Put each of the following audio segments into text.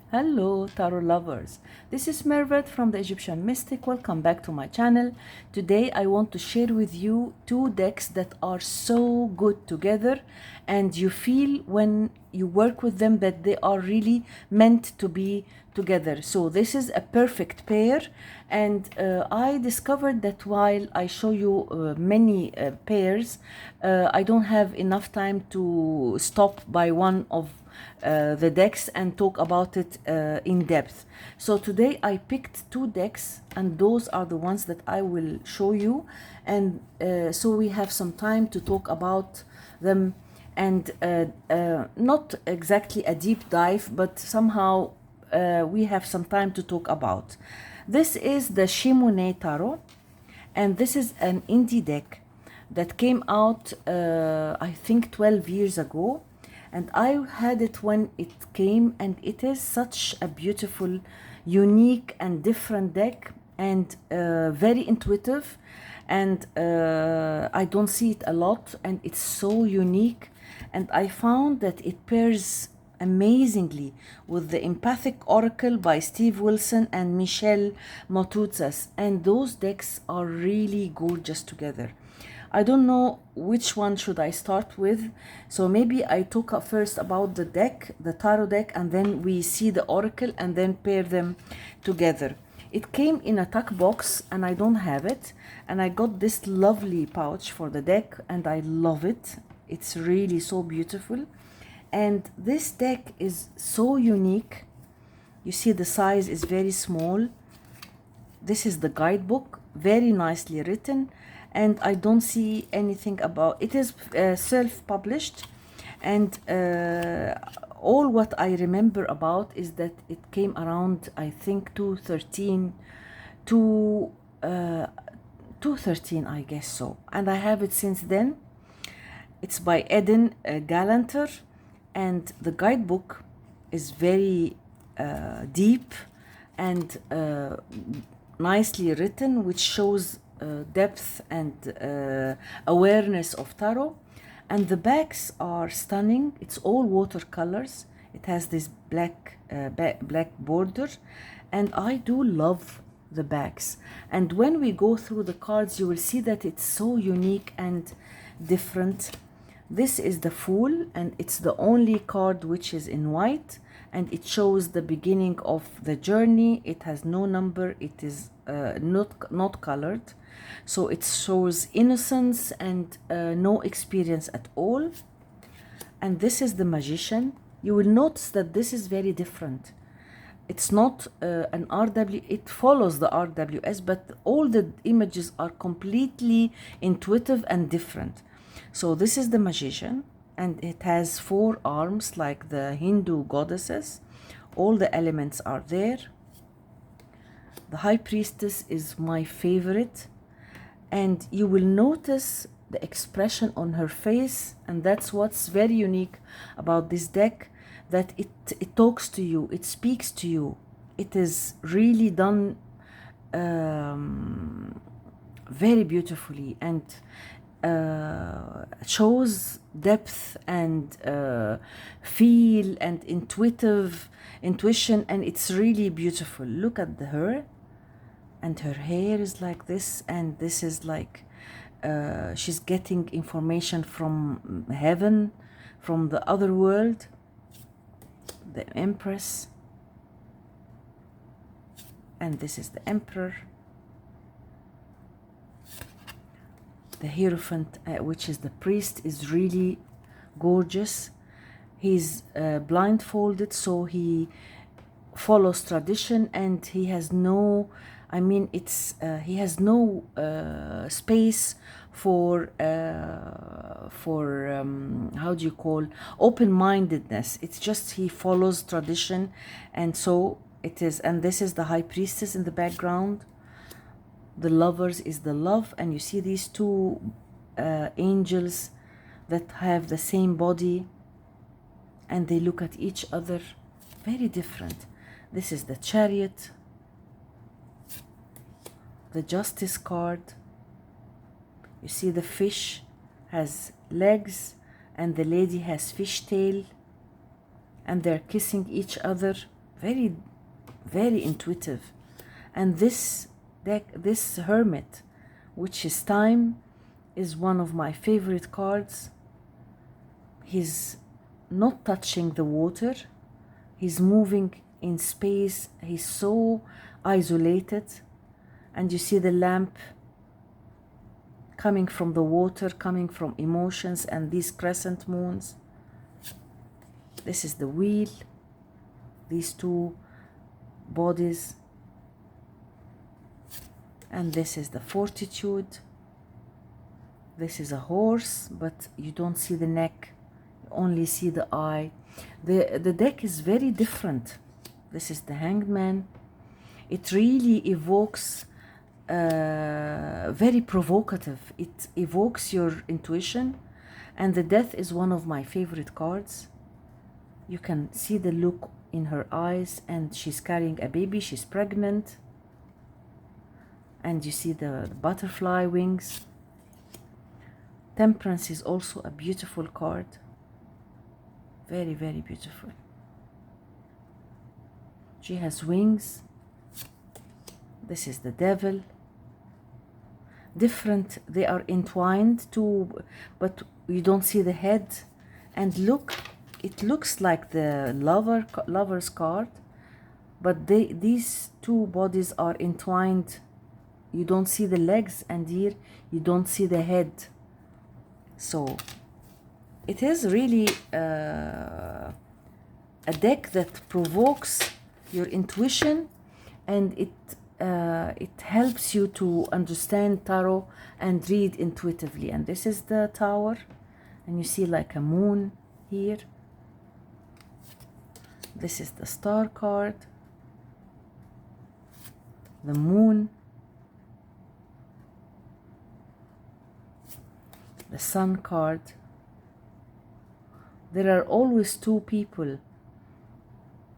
Hello, tarot lovers. This is Mervet from the Egyptian Mystic. Welcome back to my channel. Today I want to share with you two decks that are so good together, and you feel when you work with them that they are really meant to be together. So this is a perfect pair, and I discovered that while I show you many pairs, I don't have enough time to stop by one of the decks and talk about it in depth. So today I picked two decks, and those are the ones that I will show you, and so we have some time to talk about them, and not exactly a deep dive, but somehow we have some time to talk about. This is the Shimonet Tarot, and this is an indie deck that came out I think 12 years ago, and I had it when it came, and it is such a beautiful, unique and different deck, and very intuitive, and I don't see it a lot, and it's so unique, and I found that it pairs amazingly with the Empathic Oracle by Steve Wilson and Michelle Motuzas, and those decks are really gorgeous together. I don't know which one should I start with, so maybe I talk first about the deck, the tarot deck, and then we see the oracle and then pair them together. It came in a tuck box and I don't have it, and I got this lovely pouch for the deck and I love it. It's really so beautiful, and this deck is so unique. You see the size is very small. This is the guidebook, very nicely written, and I don't see anything about it. Is self-published, and all what I remember about is that it came around, I think, 213 to 213, I guess so, and I have it since then. It's by Eden Galanter, and the guidebook is very deep and nicely written, which shows depth and awareness of tarot. And the backs are stunning. It's all watercolors. It has this black border, and I do love the backs. And when we go through the cards, you will see that it's so unique and different. This is the Fool, and it's the only card which is in white, and it shows the beginning of the journey. It has no number. It is not colored, so it shows innocence and no experience at all. And this is the Magician. You will notice that this is very different. It's not an RW, it follows the RWS, but all the images are completely intuitive and different. So this is the Magician, and it has 4 arms like the Hindu goddesses. All the elements are there. The High Priestess is my favorite, and you will notice the expression on her face, and that's what's very unique about this deck, that it talks to you, it speaks to you. It is really done very beautifully, and shows depth and feel and intuition, and it's really beautiful. Look at her, and her hair is like this, and this is like she's getting information from heaven, from the other world. The Empress, and this is the Emperor. The Hierophant, which is the priest, is really gorgeous. He's blindfolded, so he follows tradition, and he has no, I mean, he has no space for how do you call, open-mindedness. It's just he follows tradition, and so it is. And this is the High Priestess in the background. The Lovers is the love, and you see these two angels that have the same body, and they look at each other, very different. This is the Chariot, the Justice card. You see the fish has legs, and the lady has fish tail, and they're kissing each other. very, very intuitive. And this deck, this Hermit, which is time, is one of my favorite cards. He's not touching the water. He's moving in space. He's so isolated. And you see the lamp coming from the water, coming from emotions and these crescent moons. This is the wheel, these two bodies. And this is the fortitude. This is a horse, but you don't see the neck, you only see the eye. The deck is very different. This is the Hanged Man. It really evokes, very provocative. It evokes your intuition. And the Death is one of my favorite cards. You can see the look in her eyes, and she's carrying a baby, she's pregnant. And you see the butterfly wings. Temperance is also a beautiful card. Very, very beautiful. She has wings. This is the Devil. Different, they are entwined too, but you don't see the head. And look, it looks like the lover's card, but these two bodies are entwined. You don't see the legs, and here you don't see the head. So it is really a deck that provokes your intuition, and it helps you to understand tarot and read intuitively. And this is the Tower, and you see like a moon here. This is the Star card, the Moon, the Sun card. There are always two people,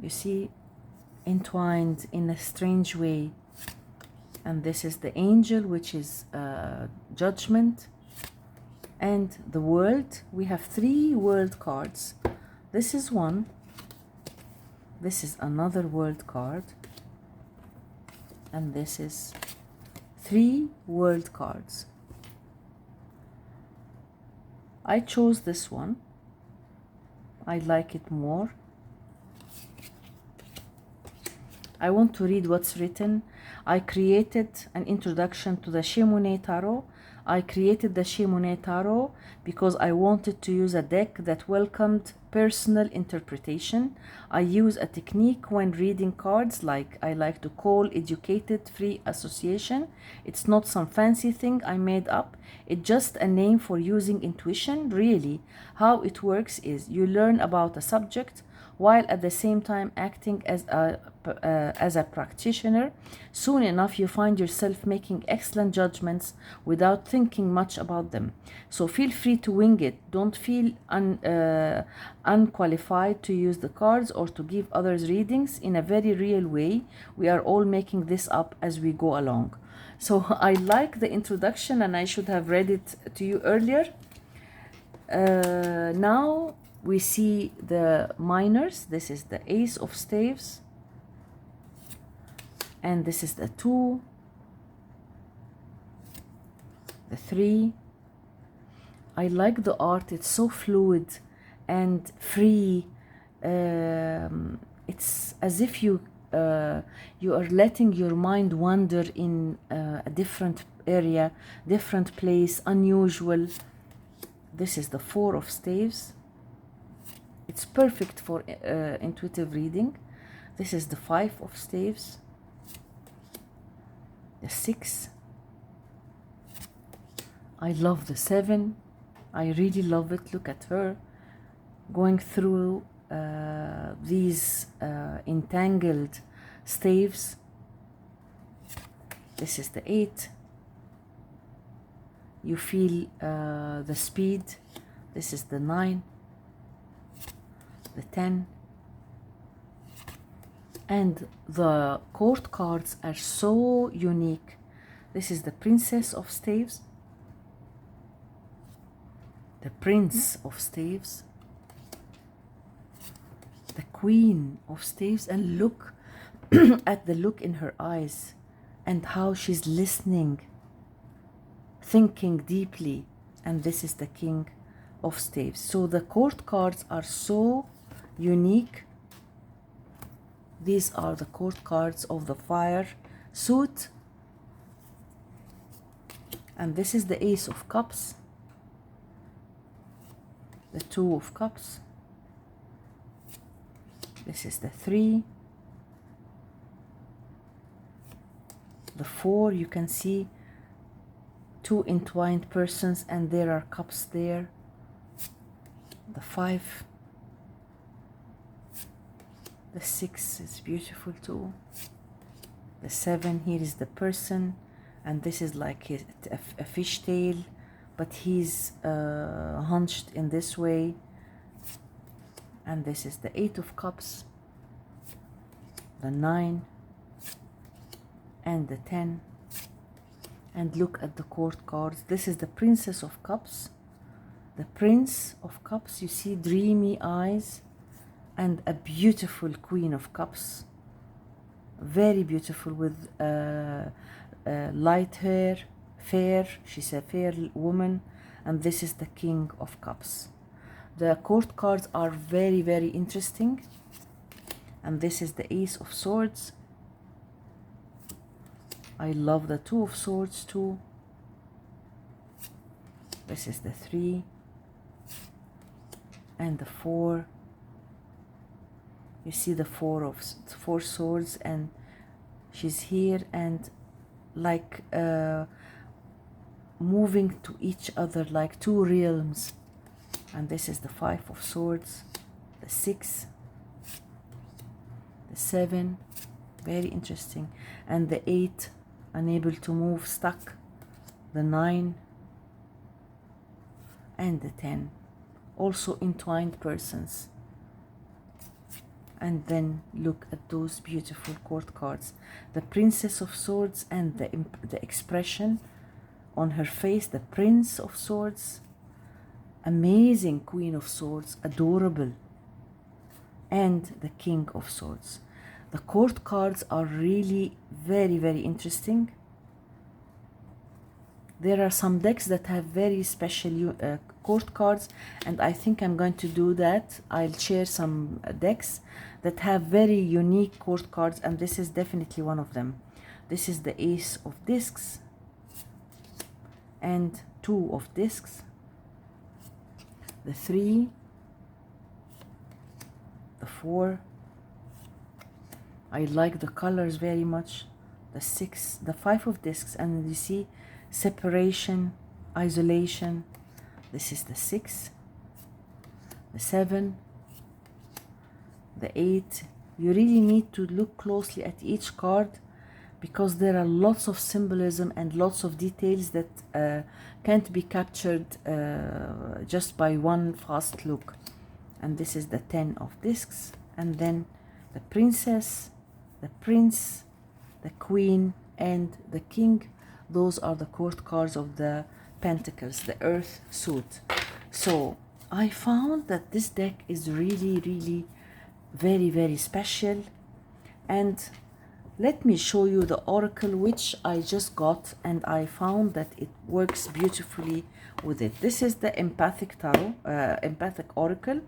you see, entwined in a strange way. And this is the Angel, which is Judgment. And the World, we have 3 World cards. This is one. This is another World card. And this is 3 World cards. I chose this one. I like it more. I want to read what's written. I created an introduction to the Shimonet Tarot. I created the Shimonet Tarot because I wanted to use a deck that welcomed personal interpretation. I use a technique when reading cards like I like to call educated free association. It's not some fancy thing I made up. It's just a name for using intuition. Really, how it works is you learn about a subject while at the same time acting as a practitioner. Soon enough, you find yourself making excellent judgments without thinking much about them. So feel free to wing it. Don't feel unqualified to use the cards or to give others readings in a very real way. We are all making this up as we go along. So I like the introduction, and I should have read it to you earlier. Now we see the minors. This is the Ace of Staves, and this is the 2, the 3. I like the art. It's so fluid and free. It's as if you are letting your mind wander in a different area, different place, unusual. This is the 4 of Staves. It's perfect for intuitive reading. This is the 5 of Staves, the 6. I love the 7. I really love it. Look at her going through these entangled staves. This is the 8. You feel the speed. This is the 9, the 10. And the court cards are so unique. This is the Princess of Staves, the Prince of Staves, the Queen of Staves, and look at the look in her eyes and how she's listening, thinking deeply. And this is the King of Staves. So the court cards are so unique. These are the court cards of the fire suit. And this is the Ace of Cups, the Two of Cups, this is the 3, the 4. You can see two entwined persons and there are cups there. The 5, the 6 is beautiful too. The 7, here is the person, and this is like a fishtail, but he's hunched in this way. And this is the 8 of Cups, the 9, and the 10. And look at the court cards. This is the Princess of Cups, the Prince of Cups. You see dreamy eyes, and a beautiful Queen of Cups, very beautiful, with light hair, fair. She's a fair woman. And this is the King of Cups. The court cards are very, very interesting. And this is the Ace of Swords. I love the Two of Swords too. This is the 3 and the 4. You see the four swords, and she's here and like moving to each other like two realms. And this is the 5 of Swords, the 6, the 7, very interesting, and the 8, unable to move, stuck, the 9, and the 10, also entwined persons. And then look at those beautiful court cards. The Princess of Swords, and the expression on her face, the Prince of Swords, amazing Queen of Swords, adorable, and the King of Swords. The court cards are really very, very interesting. There are some decks that have very special court cards, and I think I'm going to do that. I'll share some decks that have very unique court cards, and this is definitely one of them. This is the Ace of Discs and 2 of Discs, the 3, the 4. I like the colors very much. The 6, the 5 of Discs, and you see separation, isolation. This is the 6, the 7, the 8. You really need to look closely at each card, because there are lots of symbolism and lots of details that can't be captured just by one fast look. And this is the 10 of Discs, and then the Princess, the Prince, the Queen, and the King. Those are the court cards of the Pentacles, the Earth suit. So I found that this deck is really, really very, very special. And let me show you the oracle which I just got, and I found that it works beautifully with it. This is the Empathic Tarot, Empathic Oracle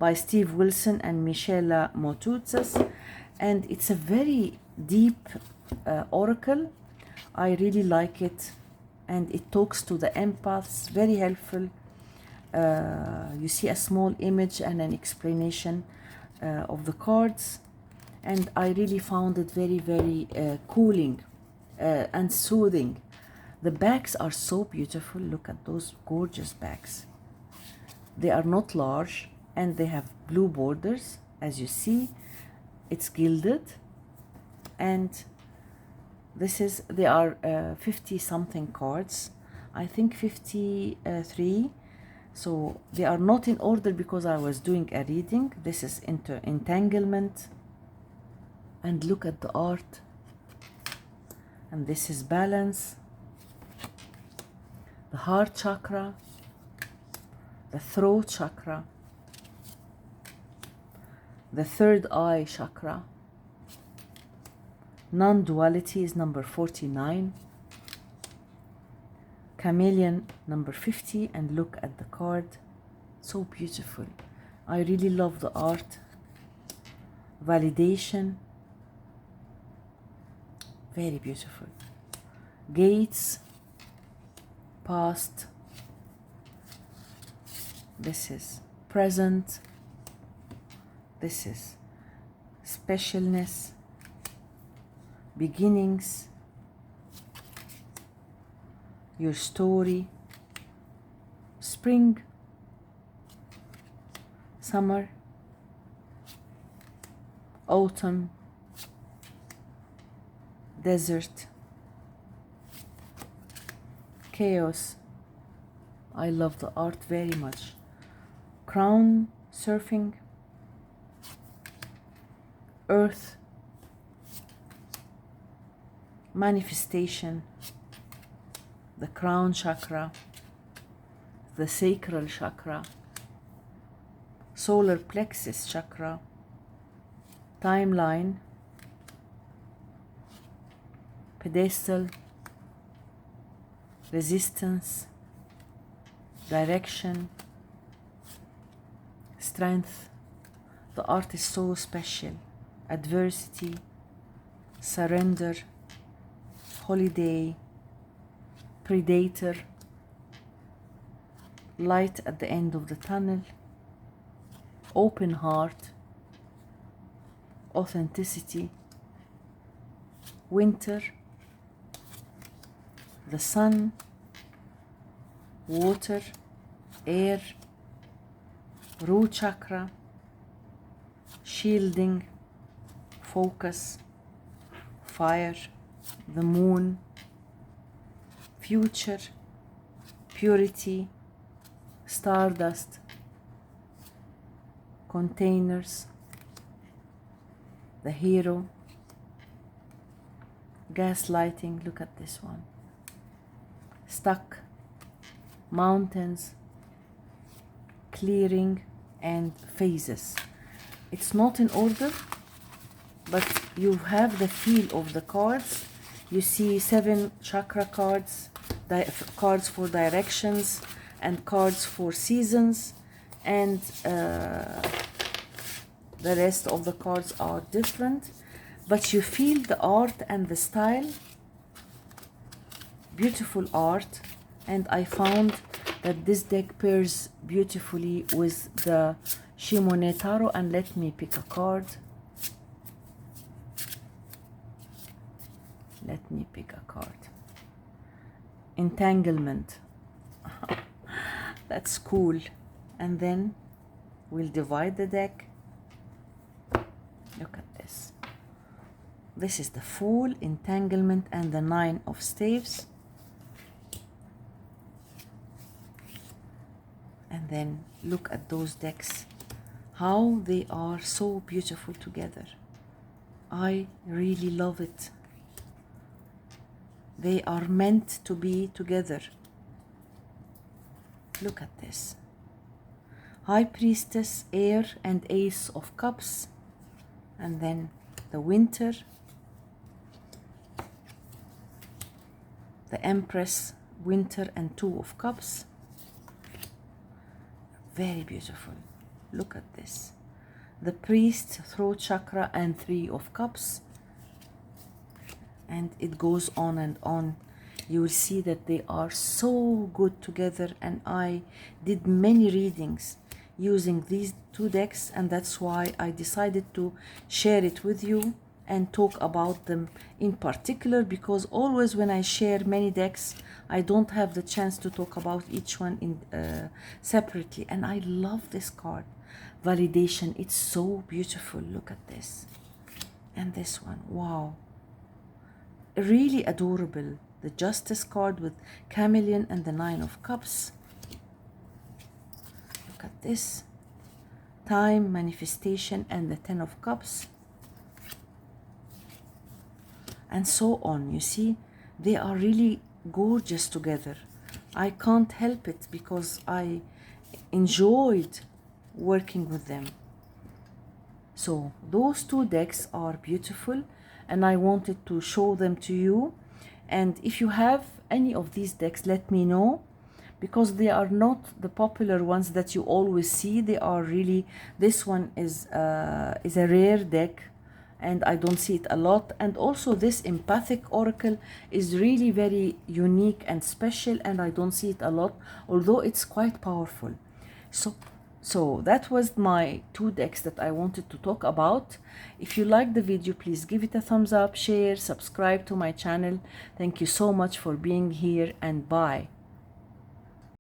by Steve Wilson and Michela Motuzas, and it's a very deep oracle. I really like it, and it talks to the empaths, very helpful. You see a small image and an explanation of the cards, and I really found it very, very cooling and soothing. The backs are so beautiful. Look at those gorgeous backs. They are not large, and they have blue borders. As you see, it's gilded, and this is, they are 50 something cards, I think 53. So they are not in order because I was doing a reading. This is entanglement, and look at the art. And this is balance, the heart chakra, the throat chakra, the third eye chakra. Non-duality is number 49. Chameleon, number 50. And look at the card. So beautiful. I really love the art. Validation. Very beautiful. Gates. Past. This is present. This is specialness. Beginnings. Your story. Spring. Summer. Autumn. Desert. Chaos. I love the art very much. Crown surfing. Earth. Manifestation. The crown chakra. The sacral chakra. Solar plexus chakra. Timeline. Pedestal. Resistance. Direction. Strength. The art is so special. Adversity. Surrender. Holiday. Predator. Light at the end of the tunnel. Open heart. Authenticity. Winter. The sun. Water. Air. Root chakra. Shielding. Focus. Fire. The moon. Future. Purity. Stardust. Containers. The hero. Gaslighting. Look at this one. Stuck. Mountains. Clearing. And phases. It's not in order, but you have the feel of the cards. You see 7 chakra cards, cards for directions, and cards for seasons, and the rest of the cards are different, but you feel the art and the style. Beautiful art. And I found that this deck pairs beautifully with the Shimonet Tarot. And let me pick a card. Let me pick a card. Entanglement. That's cool. And then we'll divide the deck. Look at this. This is the Fool, Entanglement, and the 9 of Staves. And then look at those decks. How they are so beautiful together. I really love it. They are meant to be together. Look at this. High Priestess, Air, and Ace of Cups. And then the Winter. The Empress, Winter, and 2 of Cups. Very beautiful. Look at this. The Priest, Throat Chakra, and 3 of Cups. And it goes on and on. You will see that they are so good together, and I did many readings using these 2 decks, and that's why I decided to share it with you and talk about them in particular, because always when I share many decks, I don't have the chance to talk about each one separately. And I love this card. Validation. It's so beautiful. Look at this. And this one. Wow. Really adorable. The Justice card with Chameleon and the 9 of Cups. Look at this. Time, Manifestation, and the 10 of Cups. And so on. You see, they are really gorgeous together. I can't help it because I enjoyed working with them. So those two decks are beautiful, and I wanted to show them to you. And if you have any of these decks, let me know, because they are not the popular ones that you always see. They are really, this one is a rare deck, and I don't see it a lot. And also this Empathic Oracle is really very unique and special, and I don't see it a lot, although it's quite powerful. So that was my two decks that I wanted to talk about. If you like the video, please give it a thumbs up, share, subscribe to my channel. Thank you so much for being here, and bye.